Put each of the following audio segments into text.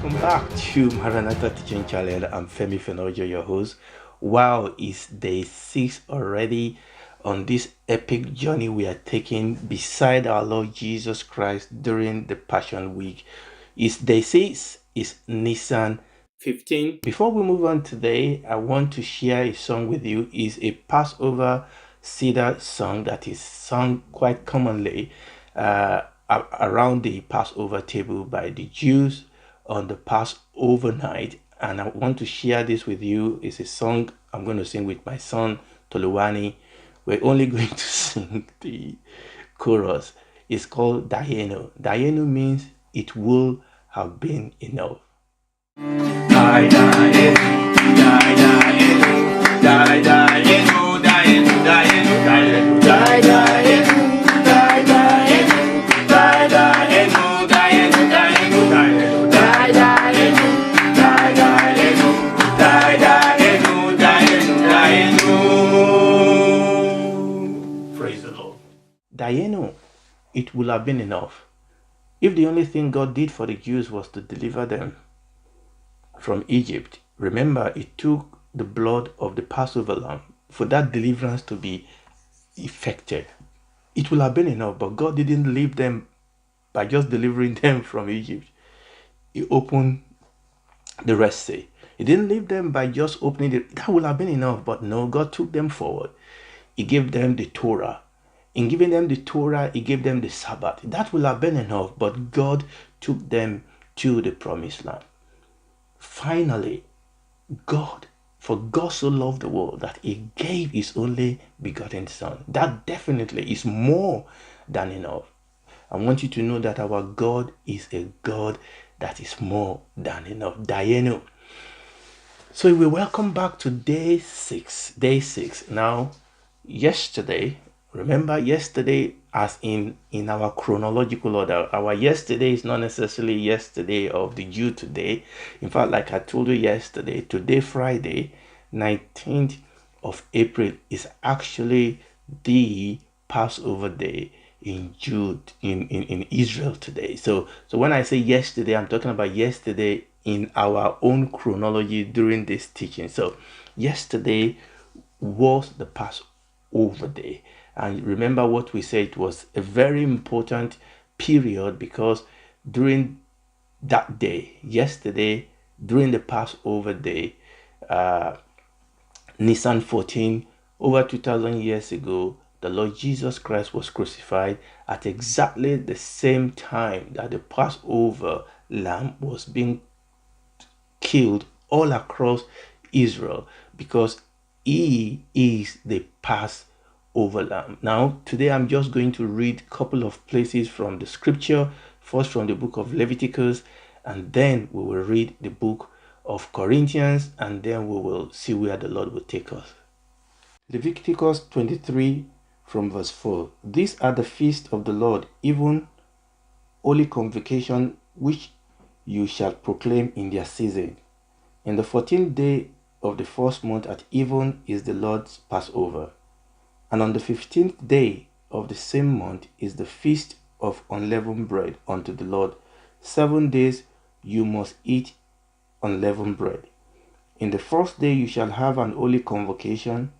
welcome back to Maranatha Teaching Channel. I'm Femi Fenojo, your host. Wow, it's day 6 already on this epic journey we are taking beside our Lord Jesus Christ during the Passion Week. It's day 6, it's Nisan 15. Before we move on today, I want to share a song with you. It's a Passover cedar song that is sung quite commonly around the Passover table by the Jews on the Passover night, and I want to share this with you. It's a song I'm going to sing with my son Toluwani. We're only going to sing the chorus. It's called Dayenu. Dayenu means it will have been enough. Dayenu, it will have been enough. If the only thing God did for the Jews was to deliver them from Egypt, remember it took the blood of the Passover lamb for that deliverance to be effected. It will have been enough, but God didn't leave them by just delivering them from Egypt. He opened the Red Sea. He didn't leave them by just opening it. That would have been enough, but no, God took them forward. He gave them the Torah. In giving them the Torah, he gave them the Sabbath. That will have been enough, but God took them to the promised land. Finally, for God so loved the world that he gave his only begotten Son. That definitely is more than enough. I want you to know that our God is a God that is more than enough. Dayenu. So we welcome back to day 6. Day 6. Now, yesterday, remember yesterday as in our chronological order. Our yesterday is not necessarily yesterday of the Jew today. In fact, like I told you yesterday, today Friday, 19th of April is actually the Passover day in Jude in Israel today. So when I say yesterday, I'm talking about yesterday in our own chronology during this teaching. So yesterday was the Passover day. And remember what we said, it was a very important period because during that day, yesterday, during the Passover day, Nisan 14, over 2,000 years ago, the Lord Jesus Christ was crucified at exactly the same time that the Passover lamb was being killed all across Israel because he is the Passover lamb. Now, today I'm just going to read a couple of places from the scripture, first from the book of Leviticus, and then we will read the book of Corinthians, and then we will see where the Lord will take us. Leviticus 23 from verse 4. These are the feasts of the Lord, even holy convocation, which you shall proclaim in their season. In the 14th day of the first month at even is the Lord's Passover. And on the 15th day of the same month is the feast of unleavened bread unto the Lord. 7 days you must eat unleavened bread. In the first day you shall have an holy convocation.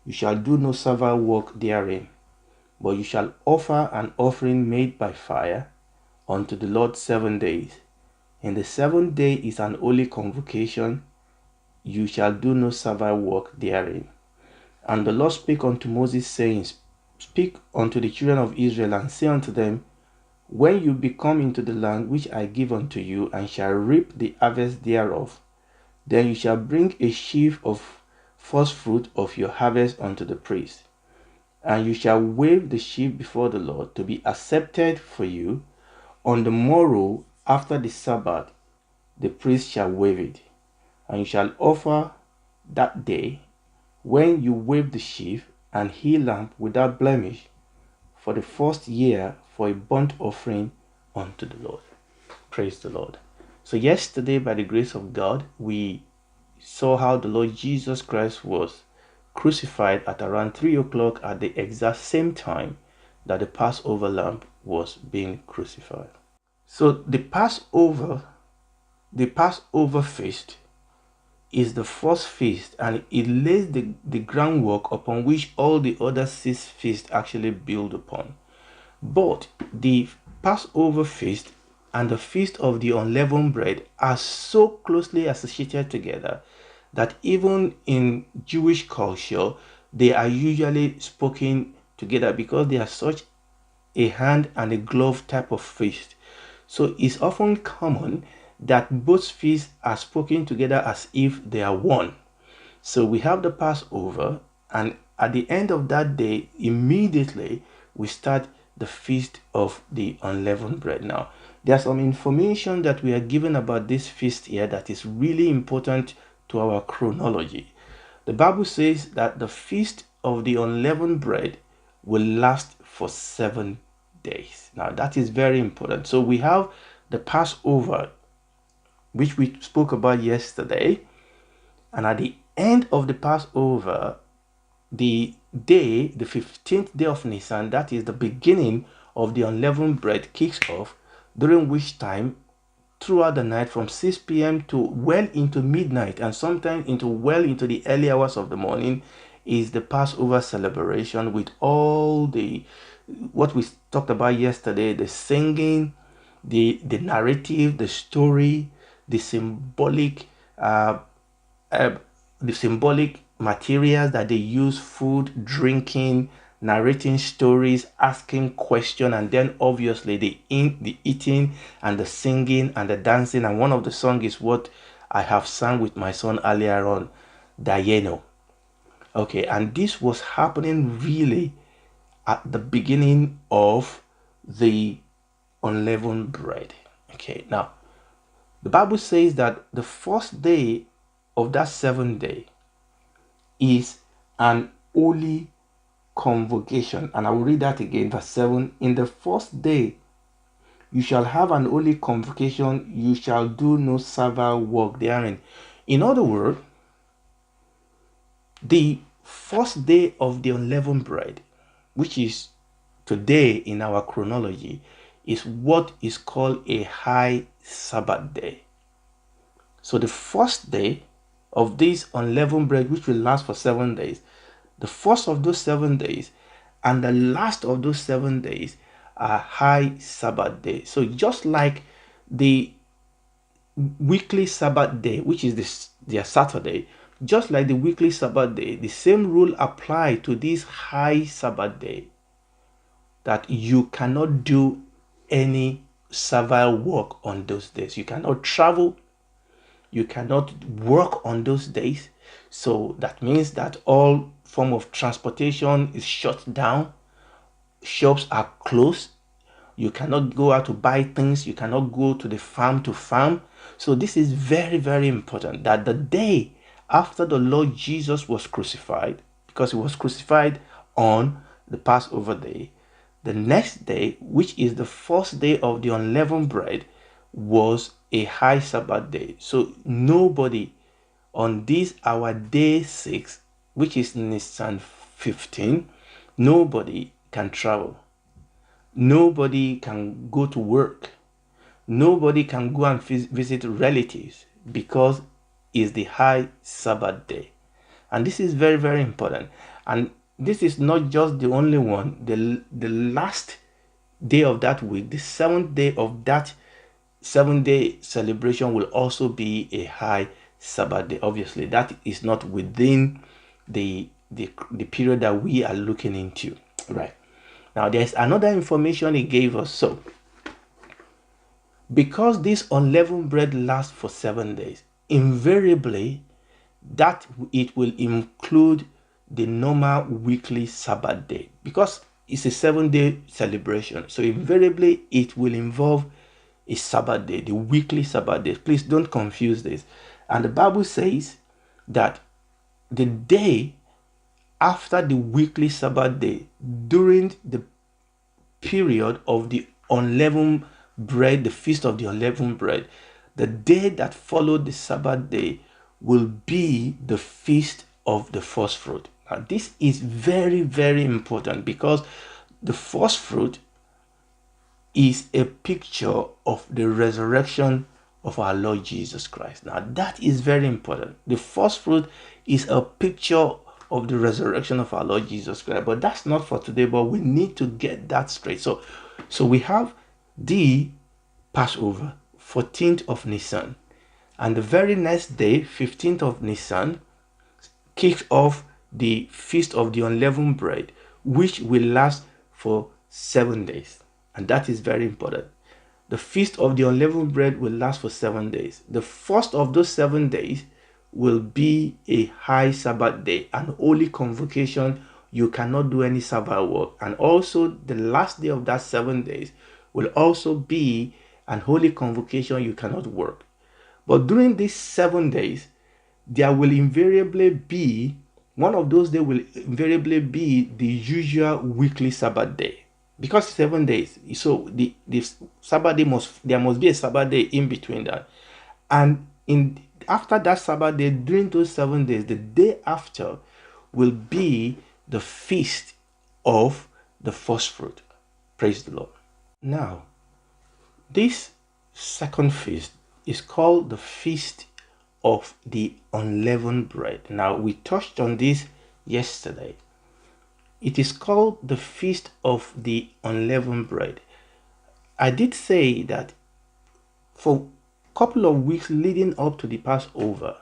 You shall do no servile work therein, but you shall offer an offering made by fire unto the Lord 7 days. In the 7th day is an holy convocation. You shall do no servile work therein. And the Lord spake unto Moses, saying, Speak unto the children of Israel, and say unto them, When you be come into the land which I give unto you, and shall reap the harvest thereof, then you shall bring a sheaf of first fruit of your harvest unto the priest. And you shall wave the sheaf before the Lord to be accepted for you. On the morrow after the Sabbath, the priest shall wave it. And you shall offer that day, when you wave the sheaf, an he lamb without blemish, for the first year, for a burnt offering unto the Lord. Praise the Lord. So yesterday, by the grace of God, we saw how the Lord Jesus Christ was crucified at around 3 o'clock at the exact same time that the Passover lamb was being crucified. So the Passover the Passover feast is the first feast, and it lays the groundwork upon which all the other 6 feasts actually build upon. But the Passover feast and the feast of the unleavened bread are so closely associated together that even in Jewish culture, they are usually spoken together because they are such a hand and a glove type of feast. So it's often common that both feasts are spoken together as if they are one. So we have the Passover, and at the end of that day, immediately we start the feast of the unleavened bread. Now, there's some information that we are given about this feast here that is really important to our chronology. The Bible says that the feast of the unleavened bread will last for 7 days. Now, that is very important. So we have the Passover, which we spoke about yesterday, and at the end of the Passover, the 15th day of Nisan, that is the beginning of the unleavened bread, kicks off, during which time, throughout the night from 6 p.m. to well into midnight, and sometimes well into the early hours of the morning, is the Passover celebration with all what we talked about yesterday, the singing, the narrative, the story, the symbolic materials that they use, food, drinking, narrating stories, asking questions, and then obviously the eating and the singing and the dancing. And one of the songs is what I have sung with my son earlier on, Dayeno. Okay, and this was happening really at the beginning of the unleavened bread. Okay, now the Bible says that the first day of that 7th day is an holy convocation. And I will read that again, verse 7. In the first day you shall have an holy convocation, you shall do no servile work therein. In other words, the first day of the unleavened bread, which is today in our chronology, is what is called a high Sabbath day. So the first day of this unleavened bread, which will last for 7 days, the first of those 7 days and the last of those 7 days are high Sabbath days. So just like the weekly Sabbath day, which is their Saturday, just like the weekly Sabbath day, the same rule apply to this high Sabbath day, that you cannot do any servile work on those days. You cannot travel, you cannot work on those days. So that means that all form of transportation is shut down, shops are closed, you cannot go out to buy things, you cannot go to the farm to farm. So this is very, very important, that the day after the Lord Jesus was crucified, because he was crucified on the Passover day, the next day, which is the first day of the unleavened bread, was a high Sabbath day. So nobody on this our day 6, which is Nisan 15, nobody can travel, nobody can go to work, nobody can go and visit relatives, because it's the high Sabbath day. And this is very, very important. And this is not just the only one. The last day of that week, the 7th day of that 7-day celebration, will also be a high Sabbath day. Obviously, that is not within the period that we are looking into. Right. Now, there's another information he gave us. So, because this unleavened bread lasts for 7 days, invariably, that it will include the normal weekly Sabbath day, because it's a 7-day celebration. So invariably it will involve a Sabbath day, the weekly Sabbath day. Please don't confuse this. And the Bible says that the day after the weekly Sabbath day, during the period of the unleavened bread, the feast of the unleavened bread, the day that followed the Sabbath day will be the feast of the first fruit. Now, this is very, very important, because the first fruit is a picture of the resurrection of our Lord Jesus Christ. Now, that is very important. The first fruit is a picture of the resurrection of our Lord Jesus Christ, but that's not for today, but we need to get that straight. So we have the Passover, 14th of Nisan, and the very next day, 15th of Nisan, kicks off the Feast of the Unleavened Bread, which will last for 7 days. And that is very important. The Feast of the Unleavened Bread will last for 7 days. The first of those 7 days will be a high Sabbath day, an holy convocation. You cannot do any Sabbath work. And also the last day of that 7 days will also be an holy convocation. You cannot work. But during these 7 days, there will invariably be, one of those days will invariably be the usual weekly Sabbath day. Because 7 days, so the Sabbath day there must be a Sabbath day in between that. And after that Sabbath day, during those 7 days, the day after will be the feast of the first fruit. Praise the Lord. Now, this second feast is called the Feast of the Unleavened Bread. Now, we touched on this yesterday. It is called the Feast of the Unleavened Bread. I did say that for a couple of weeks leading up to the Passover,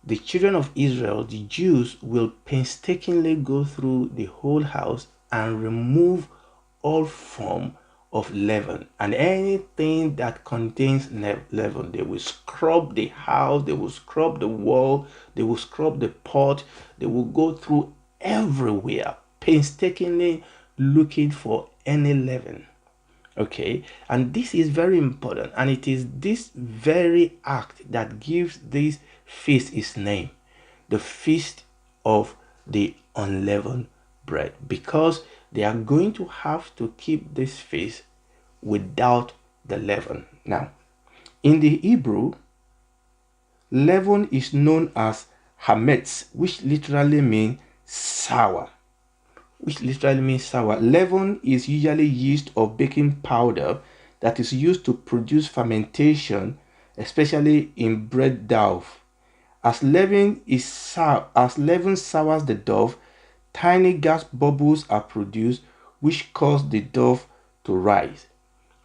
the children of Israel, the Jews, will painstakingly go through the whole house and remove all form of leaven and anything that contains leaven. They will scrub the house, they will scrub the wall, they will scrub the pot, they will go through everywhere painstakingly looking for any leaven. Okay, and this is very important, and it is this very act that gives this feast its name, the Feast of the Unleavened Bread, because they are going to have to keep this feast without the leaven. Now, in the Hebrew, leaven is known as hametz, which literally means sour. Leaven is usually yeast or baking powder that is used to produce fermentation, especially in bread dough. As leaven sours the dough, tiny gas bubbles are produced which cause the dough to rise.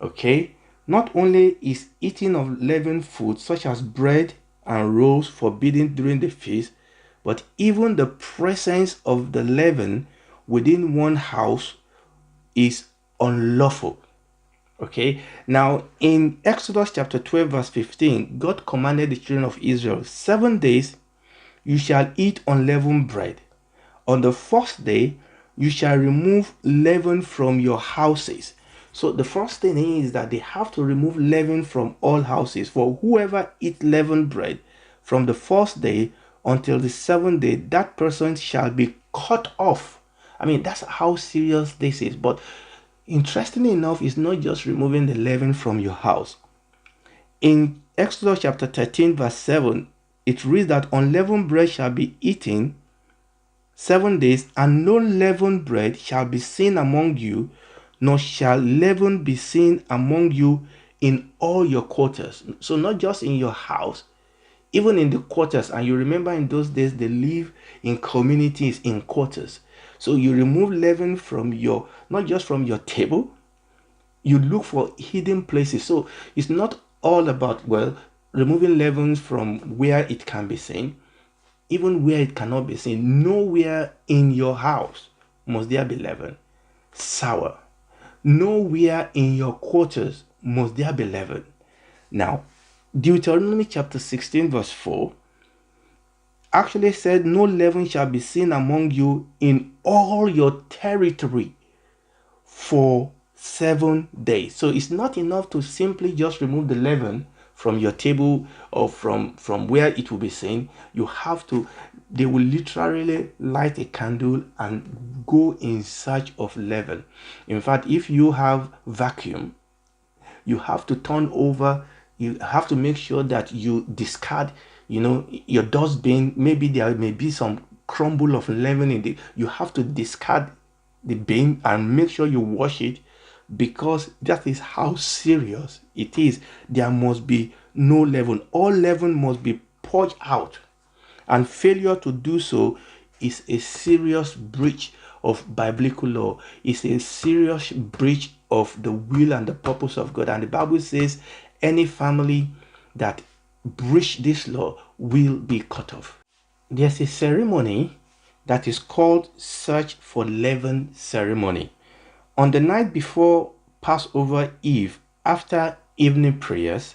Okay? Not only is eating of leavened food such as bread and rolls forbidden during the feast, but even the presence of the leaven within one house is unlawful. Okay, now in Exodus chapter 12 verse 15, God commanded the children of Israel, 7 days you shall eat unleavened bread. On the first day you shall remove leaven from your houses. So the first thing is that they have to remove leaven from all houses. For whoever eats leavened bread from the first day until the 7th day, that person shall be cut off. I mean, that's how serious this is. But interestingly enough, it's not just removing the leaven from your house. In Exodus chapter 13 verse 7, it reads that unleavened bread shall be eaten 7 days, and no leavened bread shall be seen among you, nor shall leaven be seen among you in all your quarters. So not just in your house, even in the quarters. And you remember in those days they live in communities, in quarters. So you remove leaven from not just from your table, you look for hidden places. So it's not all about, removing leaven from where it can be seen, even where it cannot be seen. Nowhere in your house must there be leaven, sour. Nowhere in your quarters must there be leaven. Now, Deuteronomy chapter 16 verse 4 actually said, no leaven shall be seen among you in all your territory for 7 days. So it's not enough to simply just remove the leaven from your table or from where it will be seen. You have to, they will literally light a candle and go in search of leaven. In fact, if you have vacuum, you have to turn over, you have to make sure that you discard, your dustbin. Maybe there may be some crumble of leaven in it. You have to discard the bin and make sure you wash it, because that is how serious it is. There must be no leaven. All leaven must be purged out, and failure to do so is a serious breach of biblical law. It's a serious breach of the will and the purpose of God. And the Bible says any family that breach this law will be cut off. There's a ceremony that is called Search for Leaven ceremony. On the night before Passover Eve, after evening prayers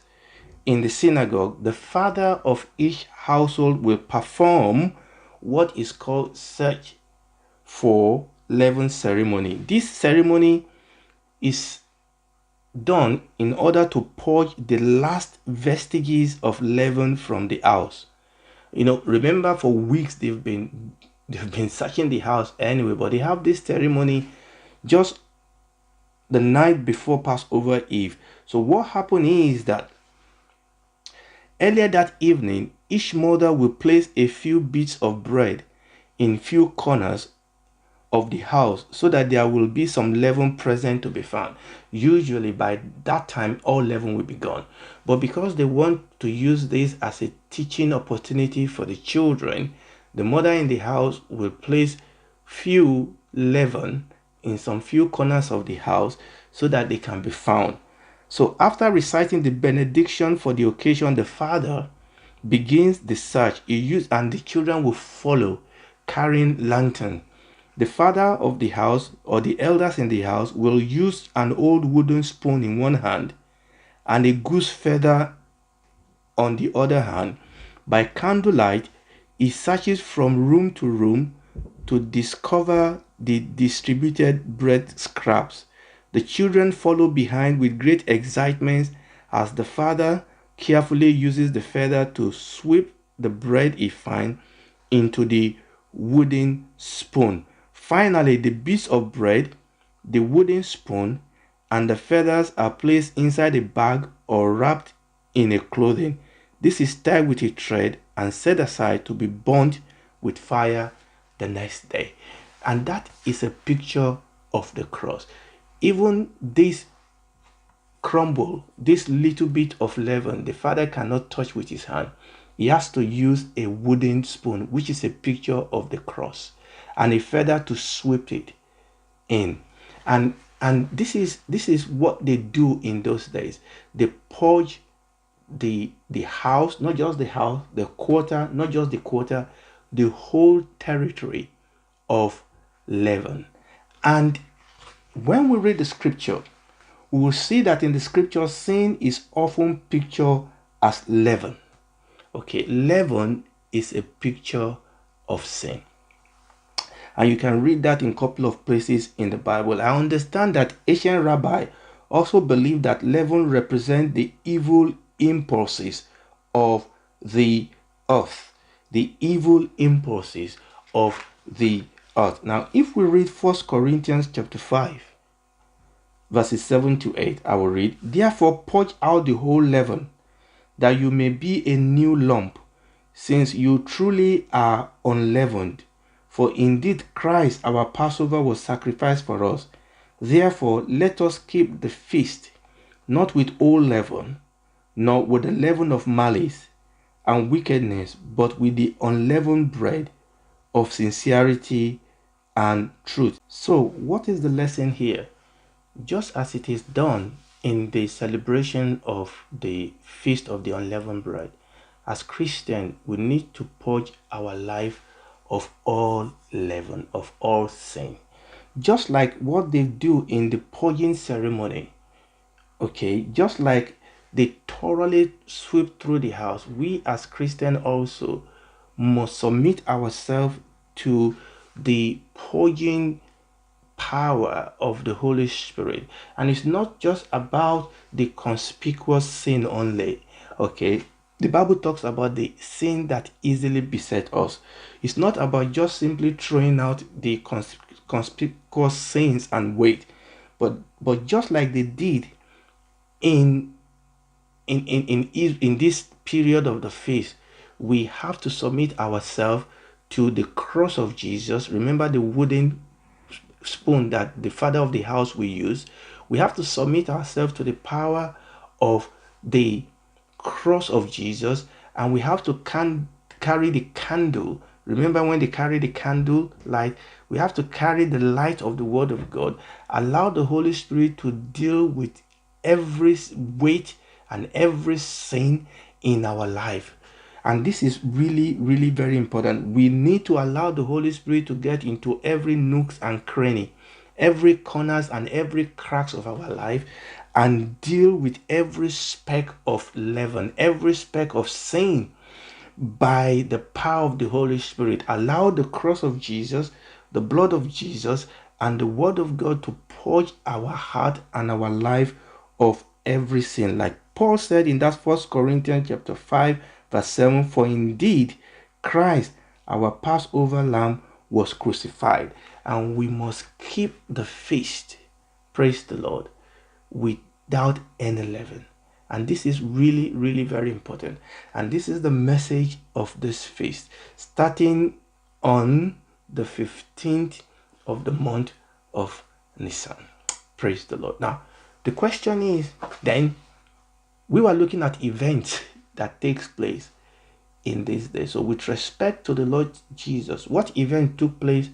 in the synagogue, the father of each household will perform what is called Search for Leaven ceremony. This ceremony is done in order to purge the last vestiges of leaven from the house. Remember, for weeks they've been searching the house anyway, but they have this ceremony just the night before Passover Eve. So what happened is that earlier that evening, each mother will place a few bits of bread in few corners of the house so that there will be some leaven present to be found. Usually by that time, all leaven will be gone. But because they want to use this as a teaching opportunity for the children, the mother in the house will place few leaven in some few corners of the house so that they can be found. So after reciting the benediction for the occasion, the father begins the search. And the children will follow, carrying lantern. The father of the house or the elders in the house will use an old wooden spoon in one hand and a goose feather on the other hand. By candlelight, he searches from room to room to discover the distributed bread scraps. The children follow behind with great excitement as the father carefully uses the feather to sweep the bread he finds into the wooden spoon. Finally, the bits of bread, the wooden spoon, and the feathers are placed inside a bag or wrapped in a clothing. This is tied with a thread and set aside to be burnt with fire the next day. And that is a picture of the cross. Even this crumble, this little bit of leaven, the father cannot touch with his hand. He has to use a wooden spoon, which is a picture of the cross, and a feather to sweep it in. And this is what they do in those days. They purge the house, not just the house, the quarter, not just the quarter, the whole territory of leaven. And when we read the scripture, we will see that in the scripture, sin is often pictured as leaven. Okay, leaven is a picture of sin. And you can read that in a couple of places in the Bible. I understand that ancient rabbi also believed that leaven represents the evil impulses of the earth. The evil impulses of the earth. Now, if we read 1 Corinthians chapter 5, verses 7 to 8, I will read, "Therefore purge out the whole leaven, that you may be a new lump, since you truly are unleavened. For indeed Christ our Passover was sacrificed for us. Therefore let us keep the feast, not with old leaven, nor with the leaven of malice and wickedness, but with the unleavened bread of sincerity and truth." So what is the lesson here? Just as it is done in the celebration of the Feast of the Unleavened Bread, as Christians, we need to purge our life of all leaven, of all sin. Just like what they do in the purging ceremony, okay, just like they thoroughly sweep through the house, we as Christians also must submit ourselves to the purging power of the Holy Spirit. And it's not just about the conspicuous sin only, okay? The Bible talks about the sin that easily beset us. It's not about just simply throwing out the conspicuous sins and wait, but just like they did in this period of the feast, we have to submit ourselves to the cross of Jesus. Remember the wooden spoon that the father of the house will use. We have to submit ourselves to the power of the cross of Jesus, and we have to carry the candle. Remember when they carry the candle light, we have to carry the light of the word of God. Allow the Holy Spirit to deal with every weight and every sin in our life. And this is really, really very important. We need to allow the Holy Spirit to get into every nooks and cranny, every corners and every cracks of our life, and deal with every speck of leaven, every speck of sin by the power of the Holy Spirit. Allow the cross of Jesus, the blood of Jesus, and the word of God to purge our heart and our life of every sin. Like Paul said in that 1 Corinthians chapter 5 verse 7, for indeed Christ, our Passover lamb, was crucified, and we must keep the feast, praise the Lord, without any leaven. And this is really, really very important. And this is the message of this feast, starting on the 15th of the month of Nisan. Praise the Lord. Now, the question is, then, we were looking at events that takes place in this day. So with respect to the Lord Jesus, what event took place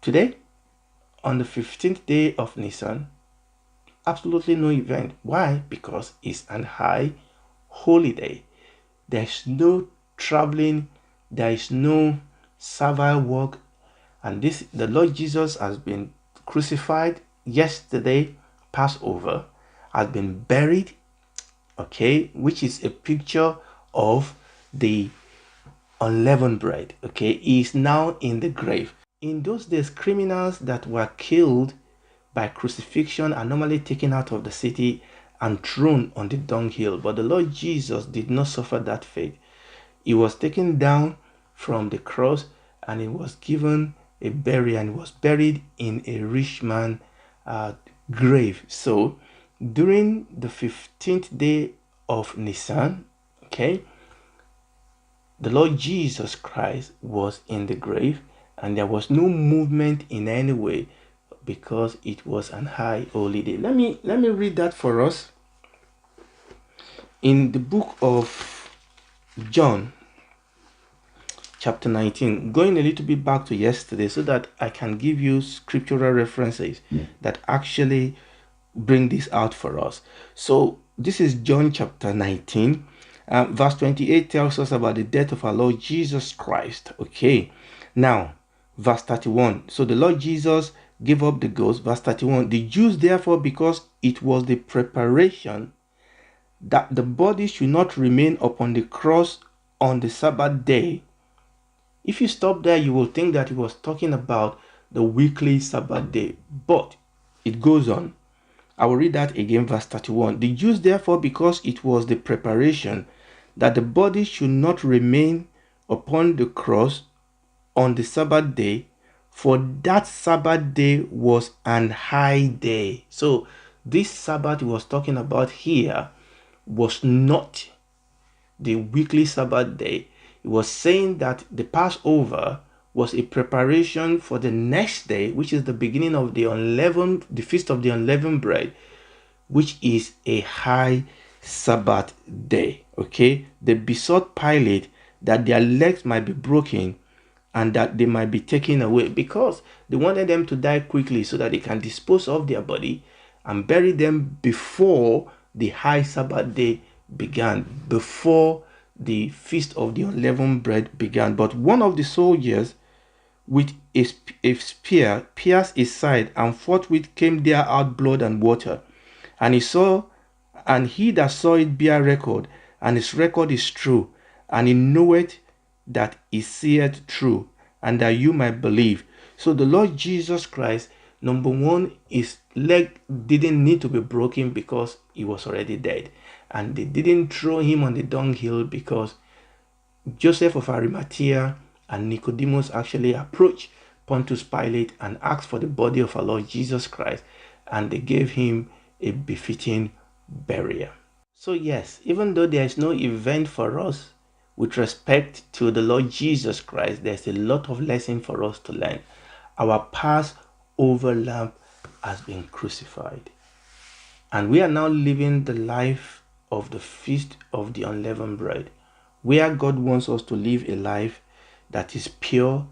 today on the 15th day of Nisan? Absolutely no event. Why? Because it's an high holiday. There's no traveling, there is no servile work, and the Lord Jesus has been crucified yesterday, Passover, has been buried, okay, which is a picture of the unleavened bread, okay. He is now in the grave. In those days, criminals that were killed by crucifixion are normally taken out of the city and thrown on the dunghill. But the Lord Jesus did not suffer that fate. He was taken down from the cross and he was given a burial, and was buried in a rich man's grave. So during the 15th day of Nisan, okay, the Lord Jesus Christ was in the grave, and there was no movement in any way, because it was an high holiday. Let me read that for us in the book of John chapter 19, going a little bit back to yesterday so that I can give you scriptural references that actually bring this out for us. So this is John chapter 19. Verse 28 tells us about the death of our Lord Jesus Christ. Okay, now verse 31. So the Lord Jesus gave up the ghost. Verse 31. The Jews therefore, because it was the preparation that the body should not remain upon the cross on the Sabbath day. If you stop there, you will think that he was talking about the weekly Sabbath day, but it goes on. I will read that again, verse 31. The Jews therefore, because it was the preparation that the body should not remain upon the cross on the Sabbath day, for that Sabbath day was an high day. So this Sabbath he was talking about here was not the weekly Sabbath day. He was saying that the Passover was a preparation for the next day, which is the beginning of the feast of the unleavened bread, which is a high Sabbath day. Okay, they besought Pilate that their legs might be broken and that they might be taken away, because they wanted them to die quickly so that they can dispose of their body and bury them before the high Sabbath day began, before the feast of the unleavened bread began. But one of the soldiers with a spear pierced his side, and forthwith came there out blood and water. And he that saw it bear record, and his record is true, and he knoweth that he seeth true, and that you might believe. So the Lord Jesus Christ, number one, his leg didn't need to be broken because he was already dead. And they didn't throw him on the dunghill because Joseph of Arimathea and Nicodemus actually approached Pontius Pilate and asked for the body of our Lord Jesus Christ, and they gave him a befitting burial. So yes, even though there is no event for us with respect to the Lord Jesus Christ, there's a lot of lesson for us to learn. Our Passover lamb has been crucified, and we are now living the life of the Feast of the Unleavened Bread, where God wants us to live a life that is pure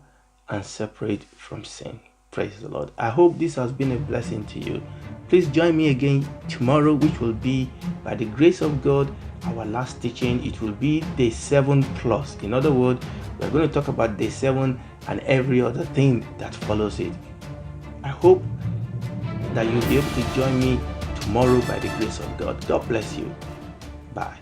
and separate from sin. Praise the Lord. I hope this has been a blessing to you. Please join me again tomorrow, which will be, by the grace of God, our last teaching. It will be day 7 plus. In other words, we're going to talk about day 7 and every other thing that follows it. I hope that you'll be able to join me tomorrow by the grace of God. God bless you. Bye.